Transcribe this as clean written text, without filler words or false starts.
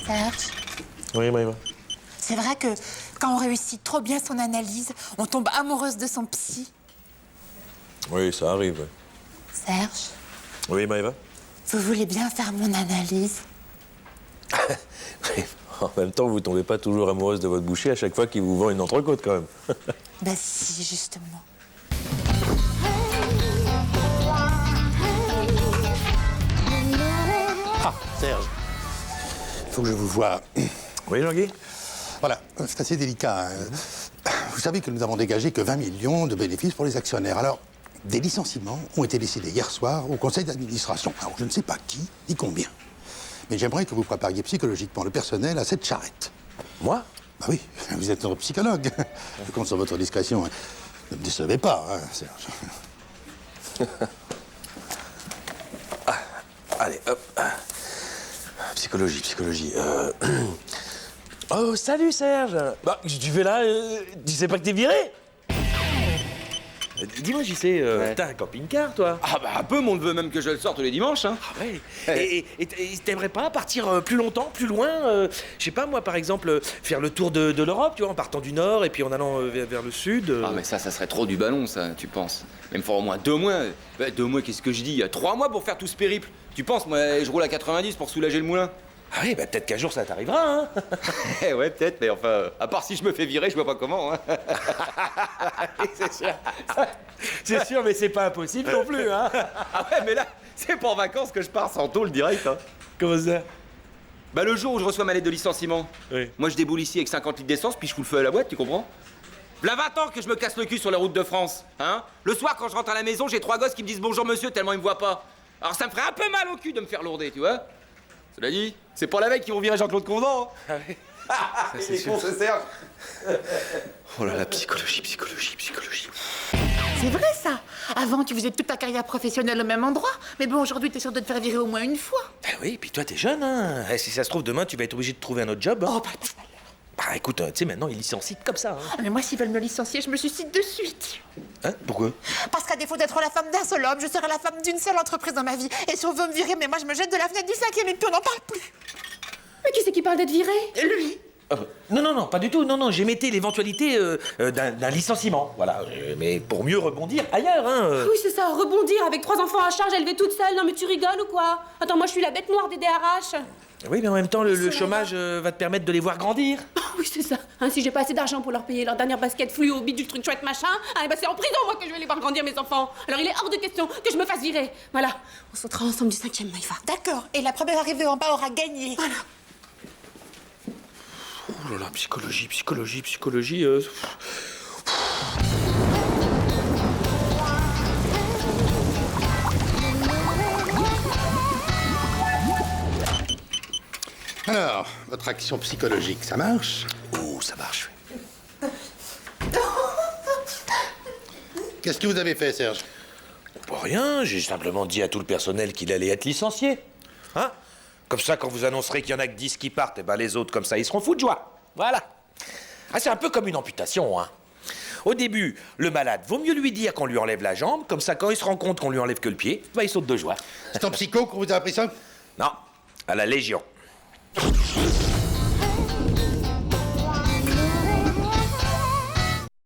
Serge, Oui, Maëva. c'est vrai que quand on réussit trop bien son analyse, on tombe amoureuse de son psy. Oui, ça arrive. Ouais. Serge, Oui, Maëva. vous voulez bien faire mon analyse? Oui. En même temps, vous tombez pas toujours amoureuse de votre boucher à chaque fois qu'il vous vend une entrecôte, quand même. Bah si, justement. Ah, Serge, il faut que je vous voie. Oui, Jean-Guy? Voilà, c'est assez délicat. Vous savez que nous avons dégagé que 20 millions de bénéfices pour les actionnaires. Alors, des licenciements ont été décidés hier soir au conseil d'administration. Alors, je ne sais pas qui, ni combien. Mais j'aimerais que vous prépariez psychologiquement le personnel à cette charrette. Moi? Bah oui, vous êtes notre psychologue. Je compte sur votre discrétion. Ne me décevez pas, hein, Serge. Allez, hop. Psychologie. Oh, salut, Serge. Bah, tu fais là, tu sais pas que t'es viré? Dis-moi, j'y sais, t'as un camping-car, toi? Ah bah un peu, mon neveu, même que je le sors tous les dimanches, hein. Ah ouais. Et t'aimerais pas partir plus longtemps, plus loin je sais pas, moi, par exemple, faire le tour de l'Europe, tu vois, en partant du nord et puis en allant vers le sud Ah mais ça serait trop du ballon, ça, tu penses? Il me faut au moins 2 mois. Bah, 2 mois, qu'est-ce que je dis? Il y a 3 mois pour faire tout ce périple. Tu penses, moi, je roule à 90 pour soulager le moulin. Ah oui, bah peut-être qu'un jour ça t'arrivera, hein. Eh ouais, peut-être, mais enfin, à part si je me fais virer, je vois pas comment, hein. C'est sûr. C'est sûr, mais c'est pas impossible non plus, hein. Ah ouais, mais là, c'est pas en vacances que je pars sans tôle direct, hein. Comment ça? Bah le jour où je reçois ma lettre de licenciement, Oui. moi je déboule ici avec 50 litres d'essence, puis je fous le feu à la boîte, tu comprends? V'là 20 ans que je me casse le cul sur les routes de France, hein. Le soir, quand je rentre à la maison, j'ai 3 gosses qui me disent bonjour monsieur, tellement ils me voient pas. Alors ça me ferait un peu mal au cul de me faire lourder, tu vois. Cela dit, c'est pas la veille qu'ils vont virer Jean-Claude Convent, hein. Ah oui. C'est con, ce Serge. Oh là là, psychologie. C'est vrai ça. Avant, tu faisais toute ta carrière professionnelle au même endroit. Mais bon, aujourd'hui, t'es sûr de te faire virer au moins une fois. Ah oui, puis toi, t'es jeune, hein. Si ça se trouve, demain, tu vas être obligé de trouver un autre job, hein. Oh, pas de malheur. Bah écoute, tu sais, maintenant, ils licencient comme ça, hein. Ah, mais moi, s'ils veulent me licencier, je me suicide de suite. Hein? Pourquoi? Parce qu'à défaut d'être la femme d'un seul homme, je serai la femme d'une seule entreprise dans ma vie. Et si on veut me virer, mais moi, je me jette de la fenêtre du 5e et puis on n'en parle plus. Mais qui c'est qui parle d'être viré? Lui. Non, pas du tout. Non, j'émettais l'éventualité d'un licenciement. Voilà. Mais pour mieux rebondir ailleurs, hein. Oui, c'est ça, rebondir avec 3 enfants à charge, élever toute seule. Non, mais tu rigoles ou quoi? Attends, moi, je suis la bête noire des DRH. Oui, mais en même temps, le chômage va te permettre de les voir grandir. Oh, oui, c'est ça. Hein, si j'ai pas assez d'argent pour leur payer leur dernière basket fluo, bidule, truc chouette, machin, ah, bah c'est en prison, moi, que je vais les voir grandir, mes enfants. Alors, il est hors de question que je me fasse virer. Voilà. On sautera ensemble du 5e, Maïfa. D'accord. Et la première arrivée en bas aura gagné. Voilà. Oh là là, psychologie. Alors, votre action psychologique, ça marche? Oh, ça marche. Qu'est-ce que vous avez fait, Serge? Pas rien, j'ai simplement dit à tout le personnel qu'il allait être licencié. Hein? Comme ça, quand vous annoncerez qu'il y en a que 10 qui partent, et ben les autres, comme ça, ils seront fous de joie. Voilà. Ah, c'est un peu comme une amputation, hein. Au début, le malade, vaut mieux lui dire qu'on lui enlève la jambe, comme ça, quand il se rend compte qu'on lui enlève que le pied, ben, il saute de joie. C'est en psycho qu'on vous a appris ça? Non, à la Légion.